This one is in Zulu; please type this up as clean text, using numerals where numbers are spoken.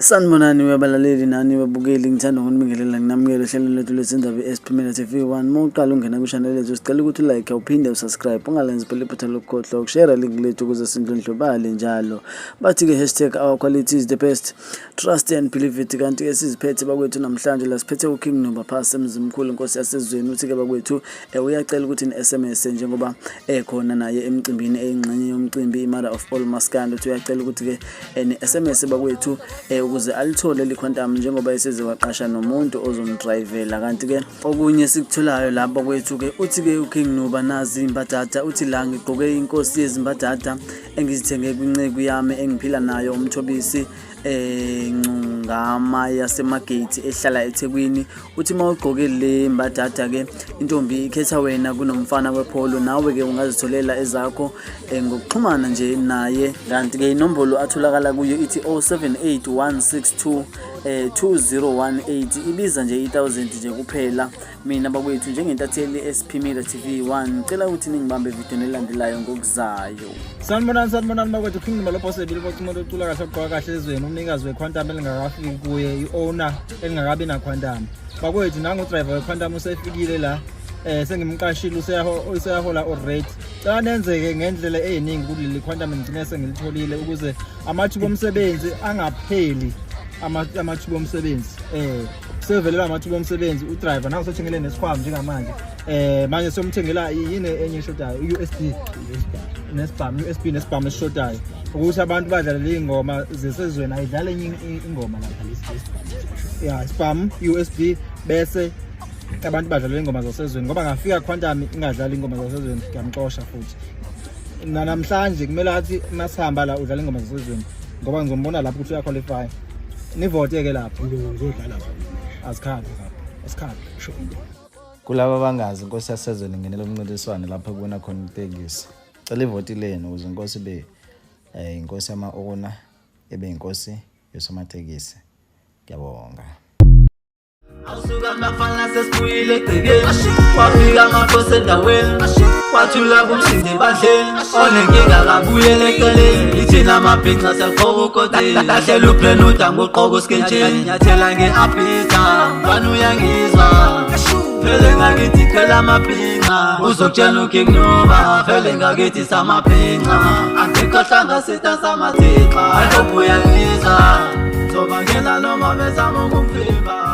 Sanibonani wabalaleli nani wabukeli, ngithanda ukunibingelela nginamukele hlelo lethu lesindaba esiphumela TV1. Uma uqala ungena ku-channel lethu sicela ukuthi like uphinde usubscribe, ungalenzi phela iphutha lokukhohlwa ukushare link lethu ukuze sindlondlobale njalo. Bathi-ke hashtag our quality is the best, trust and believe it. Kanti-ke siziphethe bakwethu namhlanje la siphethe uKing Nuba phasi emzimkhulu inkosi yasezweni. Uthi-ke bakwethu uyacela ukuthi ni-SMS njengoba khona naye emcimbini eyingxenye yomcimbi i-mother of all maskandi. Uthi uyacela ukuthi-ke ni-SMS bakwethu ukuze alithole iQuantum njengoba eseze waqasha nomuntu ozomdrivela. Kanti-ke okunye sikutholayo lapha kwethu-ke uthi-ke uKing Nuba nazi imbadada. Uthi la ngigqoke inkosi yezimbadada engizithenge kwincegu yami engiphila nayo umthobisi ngama yasemagate ehlala eThekwini. Uthi mawugqoke le mbadada-ke intombi ikhetha wena kunomfana wepholo, nawe-ke ungazitholela ezakho ngokuxhumana nje naye. Kanti-ke inombolo atholakala kuyo ithi 078162 2018, ibiza nje 1000 nje kuphela. Mina bakwethu njengentatheli esiphimile TV1 ngicela ukuthi ningibambe video nelandelayo ngokuzayo. Sanibonani bakwethu, King Nuba lo possible ukuthi umuntu ocula kahle ogqoka kahle ezweni, umnikazi weQuantum elingakafiki kuye, i-owner elingakabi naQuantum. Bakwethu nangu driver weQuantum usefikile la, sengimqashile useyahola already. Cela nenzeke ngendlela eyiningi kuleli Quantum ngigcine sengilitholile ukuze amathuba omsebenzi angapheli. Amathuba omsebenzi sevelela amathuba omsebenzi udriver nawe sothengele nesikhwama njengamanje. Manje somthengela yini enye eshodayo, USB nesibhamu eshodayo ukuthi abantu badlale ingoma zesezweni, ayidlale enye ingoma lapha lesi isibhamu USB bese abantu badlala ingoma zasezweni, ngoba ngafika Quantum ingadlala ingoma zasezweni ngiyamxosha futhi. Namhlanje kumele athi masihamba la udlala ingoma zasezweni ngoba ngizombona lapho ukuthi uyaqualify. Nivote ke lapho ngizodlala asikhathi sure. Kulaba bangazi inkosi yasezweni ngenela umncintiswano lapho kubona khona itekisi, cela ivoti leni ukuze inkosi ibe inkosi yama-owner, ebe inkosi yosamatekisi. Ngiyabonga. Awusuka mafana sesibuyile egcekeni, wafika amakhosi endaweni, wathula kumshindi ebandleni, onenkinga kabuyele eceleni, ithina amabhinca selifaka ukoteni, lahlela upleni udango uqoka uskentsheni, nyathela nge-abhita, mfana uyangizwa, phele ngakithi khela amabhinca, uzokutshela uKing Nuba, phele ngakithi samabhinca, angikhohlanga sitha samathixha, I hope uyangizwa, zobangela noma bezama ukumphimba.